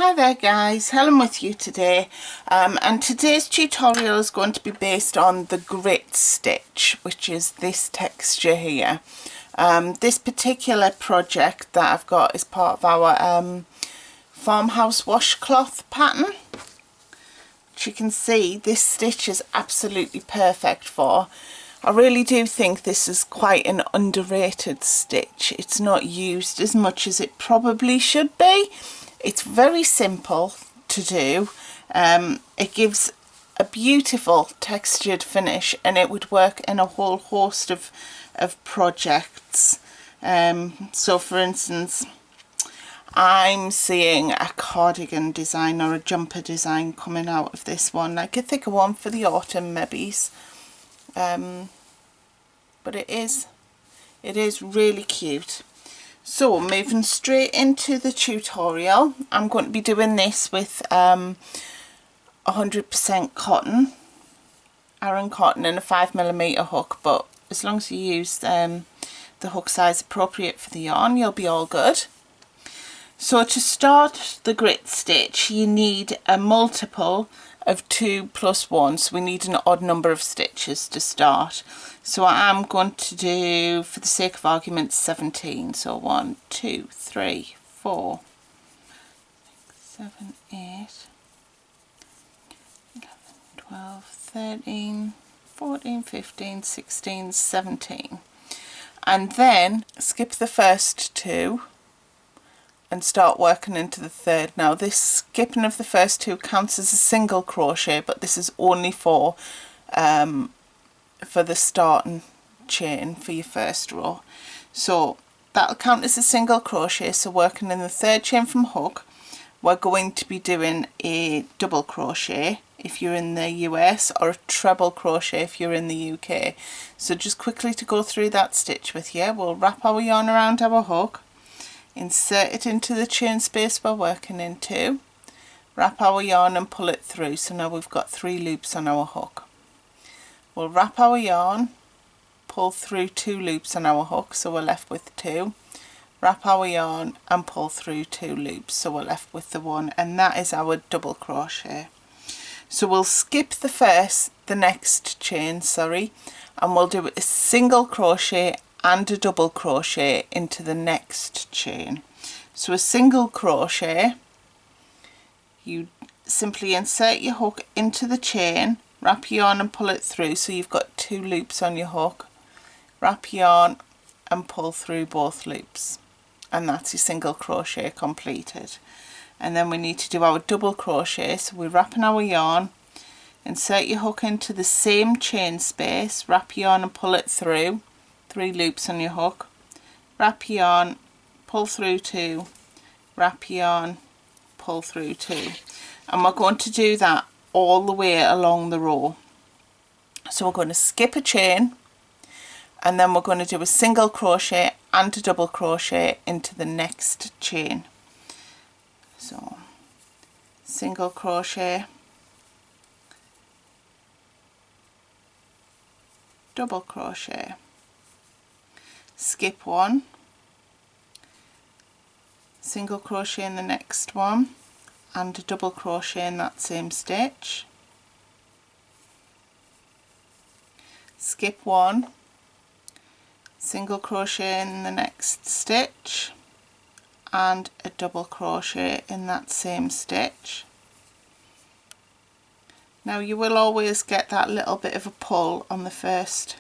Hi there guys, Helen with you today, and today's tutorial is going to be based on the grit stitch, which is this texture here. This particular project that I've got is part of our farmhouse washcloth pattern, which you can see this stitch is absolutely perfect for. I really do think this is quite an underrated stitch. It's not used as much as it probably should be. It's very simple to do. It gives a beautiful textured finish, and it would work in a whole host of projects. So for instance, I'm seeing a cardigan design or a jumper design coming out of this one, like a thicker one for the autumn maybe. But it is really cute. So moving straight into the tutorial, I'm going to be doing this with 100% cotton, Aran cotton, and a 5mm hook, but as long as you use the hook size appropriate for the yarn, you'll be all good. So to start the grit stitch, you need a multiple of 2 plus 1, so we need an odd number of stitches to start. So I'm going to do, for the sake of argument, 17. So 1, 2, 3, 4, 6, 7, 8, 11, 12, 13, 14, 15, 16, 17. And then skip the first 2 and start working into the third. Now this skipping of the first 2 counts as a single crochet, but this is only for the starting chain for your first row. So that'll count as a single crochet. So working in the third chain from hook, we're going to be doing a double crochet if you're in the US, or a treble crochet if you're in the UK. So just quickly to go through that stitch with you, we'll wrap our yarn around our hook, insert it into the chain space we're working into, wrap our yarn and pull it through. So now we've got 3 loops on our hook. We'll wrap our yarn, pull through 2 loops on our hook, so we're left with 2, wrap our yarn and pull through 2 loops, so we're left with the 1, and that is our double crochet. So we'll skip the next chain, and we'll do a single crochet and a double crochet into the next chain. So a single crochet, you simply insert your hook into the chain, wrap your yarn and pull it through, so you've got 2 loops on your hook, wrap yarn and pull through both loops, and that's your single crochet completed. And then we need to do our double crochet, so we're wrapping our yarn, insert your hook into the same chain space, wrap your yarn and pull it through, 3 loops on your hook, wrap your yarn, pull through 2, wrap your yarn, pull through 2, and we're going to do that all the way along the row. So we're going to skip a chain, and then we're going to do a single crochet and a double crochet into the next chain. So single crochet, double crochet, skip 1, single crochet in the next one, and a double crochet in that same stitch, skip 1, single crochet in the next stitch, and a double crochet in that same stitch. Now you will always get that little bit of a pull on the first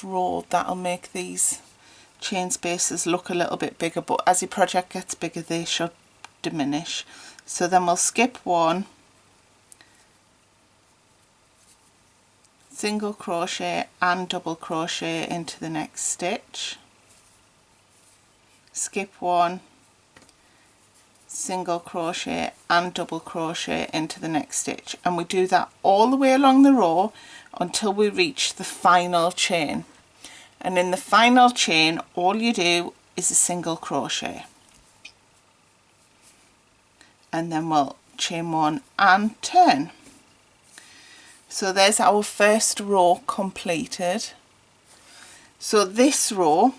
row. That'll make these chain spaces look a little bit bigger, but as your project gets bigger they should diminish. So then we'll skip 1, single crochet and double crochet into the next stitch, skip 1, single crochet and double crochet into the next stitch, and we do that all the way along the row until we reach the final chain. And in the final chain all you do is a single crochet, and then we'll chain 1 and turn. So there's our first row completed. So this row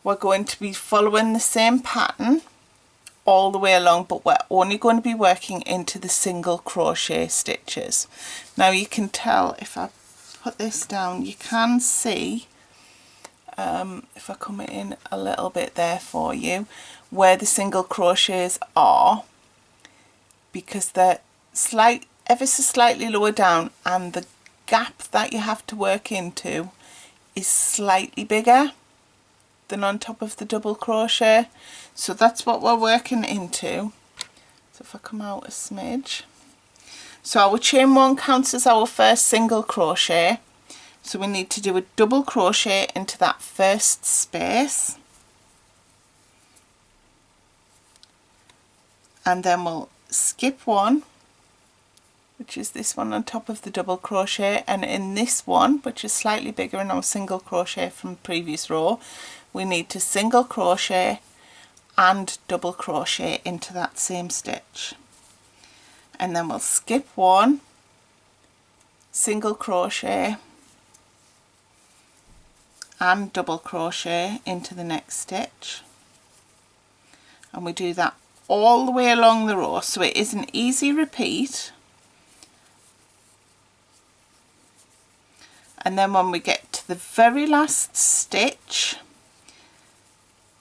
we're going to be following the same pattern all the way along, but we're only going to be working into the single crochet stitches. Now you can tell if I put this down, you can see if I come in a little bit there for you where the single crochets are, because they're ever so slightly lower down, and the gap that you have to work into is slightly bigger than on top of the double crochet. So that's what we're working into. So if I come out a smidge, so our chain 1 counts as our first single crochet, so we need to do a double crochet into that first space, and then we'll skip one, which is this one on top of the double crochet, and in this one, which is slightly bigger in our single crochet from the previous row, we need to single crochet and double crochet into that same stitch, and then we'll skip one, single crochet and double crochet into the next stitch, and we do that all the way along the row, so it is an easy repeat. And then when we get to the very last stitch,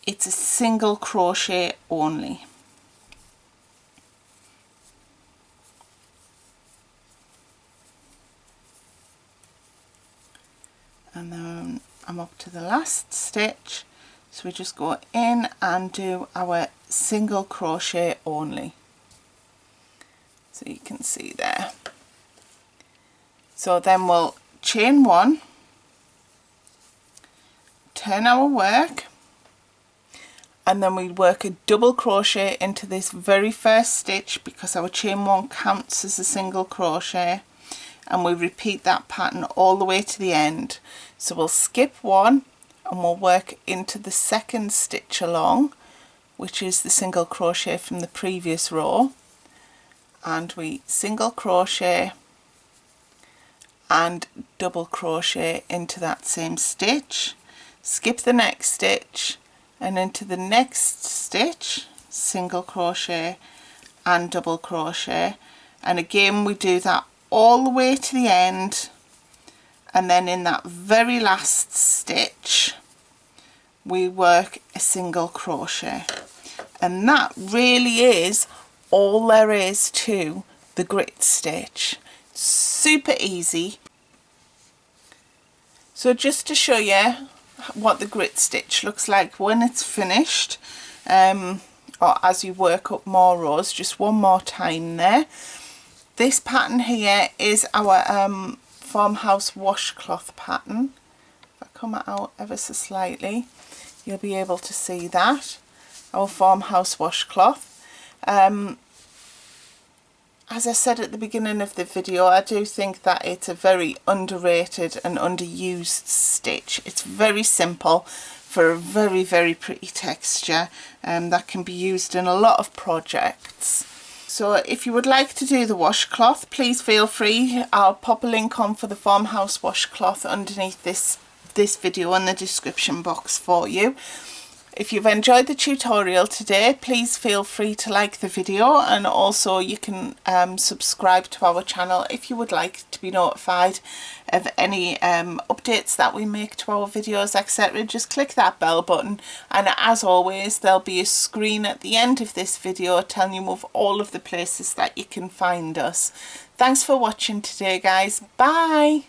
it's a single crochet only. And then I'm up to the last stitch, so we just go in and do our single crochet only, so you can see there. So then we'll chain 1, turn our work, and then we work a double crochet into this very first stitch, because our chain 1 counts as a single crochet, and we repeat that pattern all the way to the end. So we'll skip one and we'll work into the second stitch along, which is the single crochet from the previous row, and we single crochet and double crochet into that same stitch, skip the next stitch, and into the next stitch, single crochet and double crochet, and again we do that all the way to the end, and then in that very last stitch we work a single crochet. And that really is all there is to the grit stitch. Super easy. So just to show you what the grit stitch looks like when it's finished, or as you work up more rows, just one more time there. This pattern here is our farmhouse washcloth pattern. If I come out ever so slightly, you'll be able to see that. Our farmhouse washcloth. As I said at the beginning of the video, I do think that it's a very underrated and underused stitch. It's very simple for a very, very pretty texture, that can be used in a lot of projects. So if you would like to do the washcloth, please feel free. I'll pop a link on for the farmhouse washcloth underneath this video in the description box for you. If you've enjoyed the tutorial today, please feel free to like the video, and also you can subscribe to our channel if you would like to be notified of any updates that we make to our videos, etc. Just click that bell button, and as always there'll be a screen at the end of this video telling you of all of the places that you can find us. Thanks for watching today, guys. Bye.